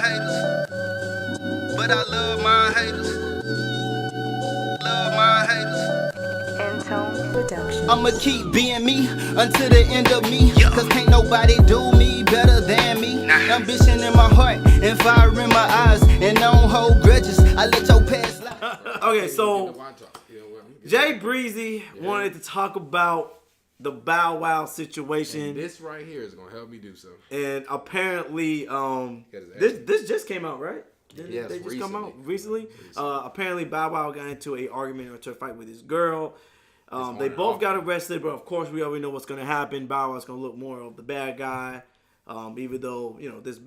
haters, but I love my haters. Love my haters. Tone Production. I'ma keep being me until the end of me. Cause can't nobody do me better than me. Ambition in my heart and fire in my eyes. And I don't hold grudges. I let your past slide. Okay, so Jay Breezy wanted to talk about the Bow Wow situation. And this right here is gonna help me do so. And apparently, this just came out, right? Yes, they just recently. come out recently. Apparently, Bow Wow got into an argument or to a fight with his girl. They both got arrested, but of course, we already know what's going to happen. Bow Wow's going to look more of the bad guy, even though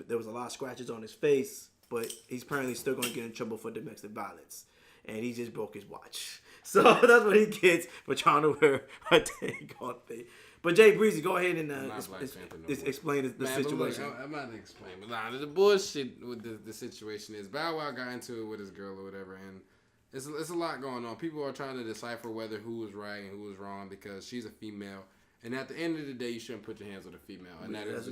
there was a lot of scratches on his face. But he's apparently still going to get in trouble for domestic violence, and he just broke his watch. So that's what he gets for trying to wear a tank on thing. But Jay Breezy, go ahead and explain the situation. Look, I'm not to explain, but the bullshit with the situation is Bow Wow got into it with his girl or whatever, and it's a lot going on. People are trying to decipher whether who was right and who was wrong because she's a female, and at the end of the day, you shouldn't put your hands on a female, and that is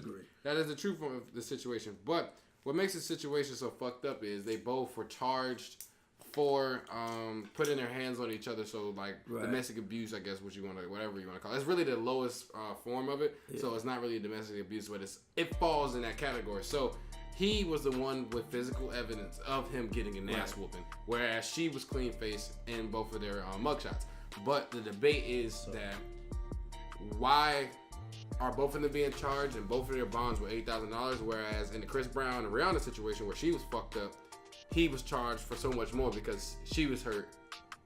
the truth of the situation. But what makes the situation so fucked up is they both were charged for putting their hands on each other, so like domestic abuse, I guess, whatever you want to call it. It's really the lowest form of it, so it's not really domestic abuse, but it falls in that category. So he was the one with physical evidence of him getting an ass whooping, whereas she was clean faced in both of their mugshots. But the debate is that why are both of them being charged and both of their bonds were $8,000, whereas in the Chris Brown and Rihanna situation where she was fucked up, he was charged for so much more because she was hurt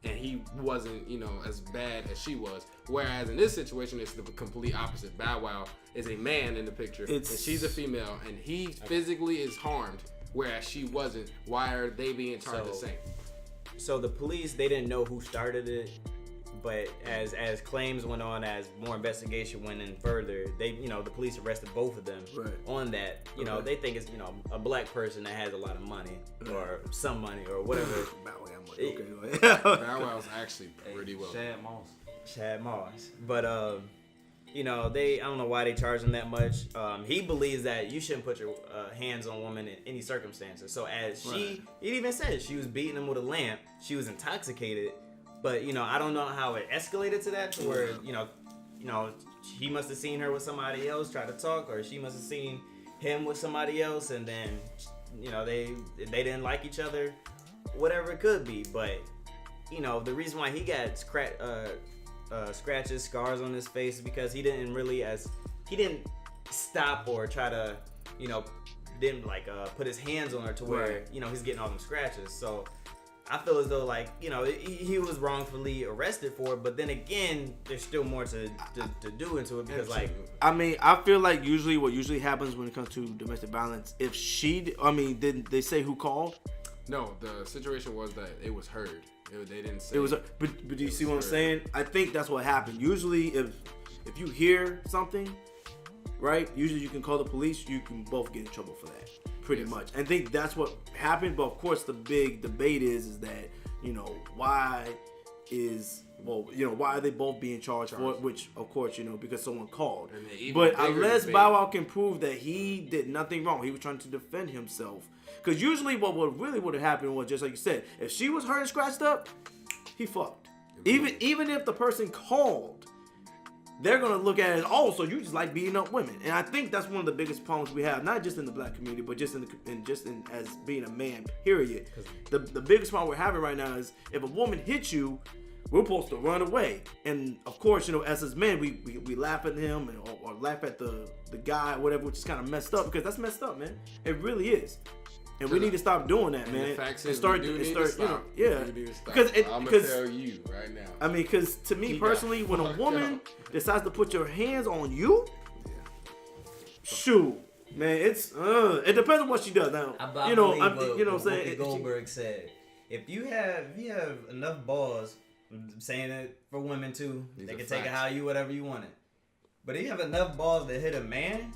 and he wasn't, as bad as she was. Whereas in this situation, it's the complete opposite. Bow Wow is a man in the picture and she's a female and he physically is harmed, whereas she wasn't. Why are they being charged the same? So the police, they didn't know who started it, but as claims went on, as more investigation went in further, the police arrested both of them on that. They think it's a black person that has a lot of money or some money or whatever. Bow Wow's actually pretty well. Chad Moss. But I don't know why they charge him that much. He believes that you shouldn't put your hands on a woman in any circumstances. So as he even said she was beating him with a lamp, she was intoxicated. But I don't know how it escalated to that, to where he must have seen her with somebody else, try to talk, or she must have seen him with somebody else, and then they didn't like each other, whatever it could be. But the reason why he got scratches, scars on his face is because he didn't stop or try to didn't put his hands on her to where he's getting all them scratches. So I feel as though he was wrongfully arrested for it, but then again, there's still more to do into it because I feel like what usually happens when it comes to domestic violence, if did they say who called? No, the situation was that it was heard. They didn't say it was. But do you see what I'm saying? I think that's what happened. Usually, if you hear something, right? Usually you can call the police. You can both get in trouble for that. Pretty much. I think that's what happened, but of course the big debate is that, why are they both being charged for it, which of course, because someone called. But unless Bow Wow can prove that he did nothing wrong, he was trying to defend himself. Because usually what really would have happened was, just like you said, if she was hurt and scratched up, he fucked. Even if the person called, they're gonna look at it as, so you just like beating up women, and I think that's one of the biggest problems we have, not just in the black community, but just in as being a man. Period. The biggest problem we're having right now is if a woman hits you, we're supposed to run away, and of course, as men, we laugh at him or laugh at the guy, or whatever, which is kind of messed up because that's messed up, man. It really is. And we need to stop doing that, man. The fact and is, start, we do need start, to stop. Yeah. Because I'm gonna tell you right now. Because to me personally, when a woman decides to put your hands on you, shoot, man, it depends on what she does. Now, what I'm saying. Goldberg said, if you have enough balls, I'm saying it for women too. They can take it how whatever you want it. But if you have enough balls to hit a man,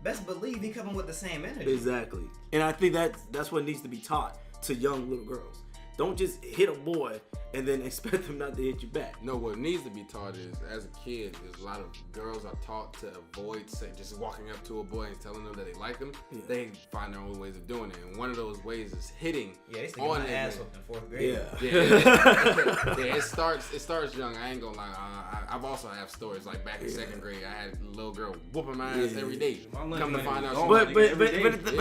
best believe he coming with the same energy. Exactly. And I think that's what needs to be taught to young little girls. Don't just hit a boy and then expect them not to hit you back. No, what needs to be taught is, as a kid, there's a lot of girls are taught to avoid just walking up to a boy and telling them that they like them. Yeah. They find their own ways of doing it, and one of those ways is hitting. Yeah, they used to get my ass whooped in 4th grade. Yeah. It starts young. I ain't gonna lie. I've also have stories like back in 2nd grade. I had a little girl whooping my ass every day. Come to find out, but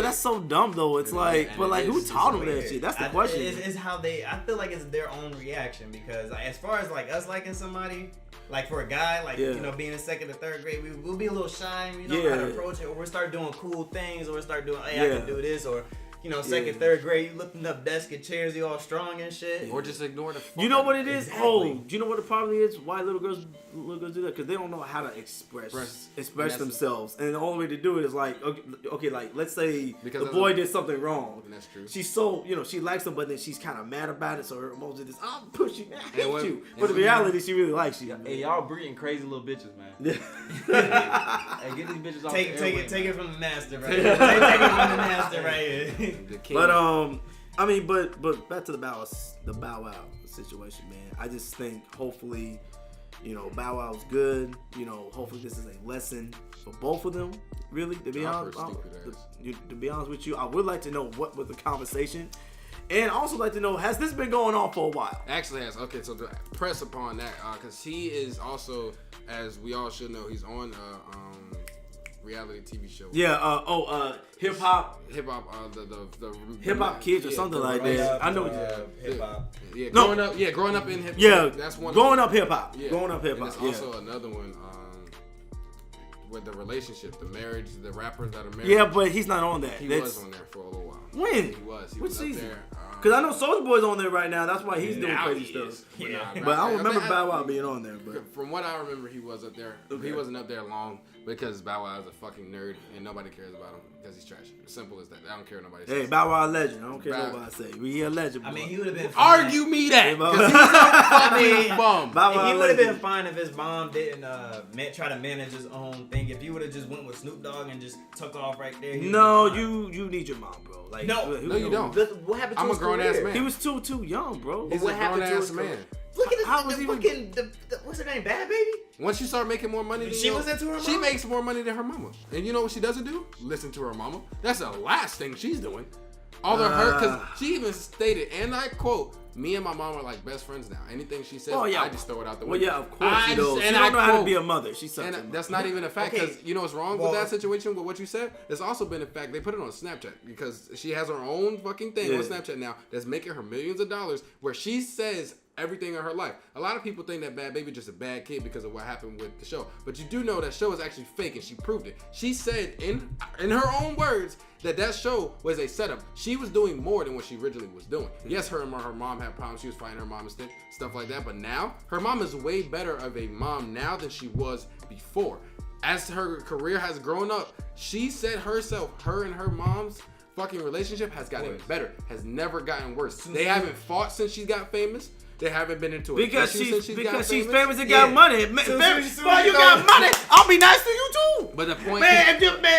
that's so dumb though. It's like, but like, who taught them that shit? That's the question. It's how they. I feel like it's their own reaction because as far as like us liking somebody, like for a guy, like you know, being in 2nd or 3rd grade, we'll be a little shy. You know how to approach it, or we'll start doing cool things, or we'll start doing, hey, I can do this, or. You know, 2nd, 3rd grade, you lifting up desk and chairs, you all strong and shit. Or just ignore the You know what it is? Exactly. Oh, do you know what the problem is? Why little girls do that? Because they don't know how to express themselves. And the only way to do it is like, okay, like let's say the boy did something wrong. And that's true. She's so, you know, she likes him, but then she's kind of mad about it. So her emotions is, I'm pushing, I hate you. But in reality, she really likes you. Hey, y'all breeding crazy little bitches, man. Hey, get these bitches off take it from the master, right here. Take it from the master, right here. But I mean, but back to the Bow Wow situation, man. I just think hopefully, you know, Bow Wow's good. You know, hopefully this is a lesson for both of them. Really, to be honest with you, I would like to know what was the conversation, and also like to know, has this been going on for a while? Actually has. Okay, so to press upon that, because he is also, as we all should know, he's on reality TV show. Yeah. Hip hop. The Hip Hop Kids or something like that. I know. Hip hop. Yeah. Growing up in hip hop. Yeah. That's one. Growing up hip hop. Yeah. Growing up hip And hop. there's also another one. With the relationship, the marriage, the rappers that are married. Yeah, but he's not on that. He was on there for a little while. When? He was What up season? there. Because I know Soulja Boy's on there right now. That's why he's doing crazy stuff. But I don't remember Bow Wow being on there. But from what I remember, he was up there. Okay. He wasn't up there long because Bow Wow is a fucking nerd and nobody cares about him because he's trash. Simple as that. I don't care what nobody says. Hey, Bow Wow a legend. I don't care what nobody say. We a legend. Boy. I mean, he would have been fine. Argue me that. Because he's a fucking bum. He would have been fine if his mom didn't try to manage his own thing. If he would have just went with Snoop Dogg and just took off right there. No, you need your mom, bro. Like, no, you don't. What happened to I'm his a grown ass man. He was too young, bro. He's a grown ass man. Look at this. What's her name? Bad Baby? Once you start making more money than she was into her mama? She makes more money than her mama. And you know what she doesn't do? Listen to her mama. That's the last thing she's doing. Although because she even stated, and I quote, me and my mom are like best friends now. Anything she says, I just throw it out the window. Well, yeah, of course she does. She don't know how to be a mother. She's such a that's not even a fact, because you know what's wrong with that situation with what you said? There's also been a fact, they put it on Snapchat, because she has her own fucking thing on Snapchat now that's making her millions of dollars, where she says everything in her life. A lot of people think that Bad Baby just a bad kid because of what happened with the show. But you do know that show is actually fake, and she proved it. She said in her own words that show was a setup. She was doing more than what she originally was doing. Yes, her mom had problems. She was fighting her mom and stuff like that. But now, her mom is way better of a mom now than she was before. As her career has grown up, she said herself, her and her mom's fucking relationship has gotten better, has never gotten worse. They haven't fought since she got famous. They haven't been into it because she's famous and got money. Well, you got money. I'll be nice to you too. But the point,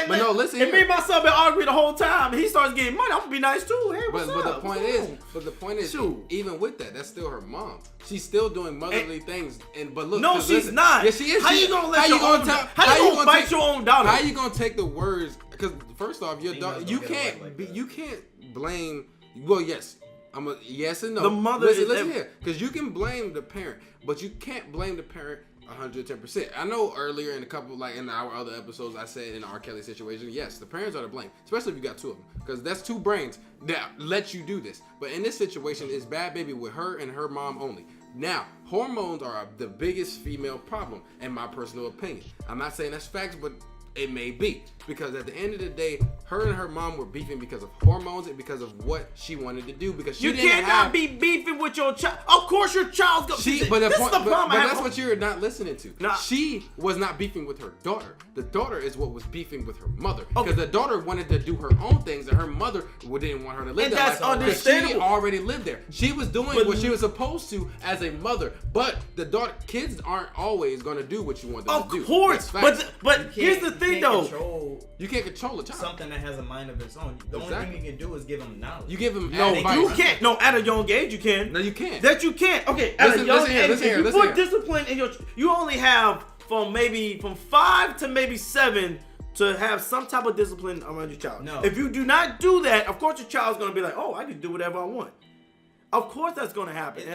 but no, listen. If me and my son been arguing the whole time, and he starts getting money, I'm gonna be nice too. Hey, what's up? But the point is, even with that, that's still her mom. She's still doing motherly things. But look, no, she's not. Yes, she is. How you gonna let your own? How you gonna bite your own daughter? How you gonna take the words? Because first off, your daughter, you can't blame. Well, yes. Yes and no. The mother listen here, because you can blame the parent, but you can't blame the parent 110%. I know earlier in a couple, like in our other episodes, I said in the R. Kelly situation, yes, the parents are to blame, especially if you got two of them, because that's two brains that let you do this. But in this situation, it's Bad Baby with her and her mom only. Now, hormones are the biggest female problem, in my personal opinion. I'm not saying that's facts, but it may be, because at the end of the day, her and her mom were beefing because of hormones and because of what she wanted to do. Because she cannot be beefing with your child. Of course, your child's gonna. But that's what you're not listening to. Nah. She was not beefing with her daughter. The daughter is what was beefing with her mother, because the daughter wanted to do her own things, and her mother didn't want her to live and that that's life. understandable. She already lived there. She was doing what she was supposed to as a mother. But the kids aren't always going to do what you want them to do. Of course, but here's the thing. thing though. You can't control a child. Something that has a mind of its own. The only thing you can do is give them knowledge. You give them advice. You can't. No, at a young age you can. No, you can't. That you can't. Okay, at a young age, if you put discipline in your, you only have from 5 to maybe 7 to have some type of discipline around your child. No. If you do not do that, of course your child's gonna be like, oh, I can do whatever I want. Of course that's gonna happen.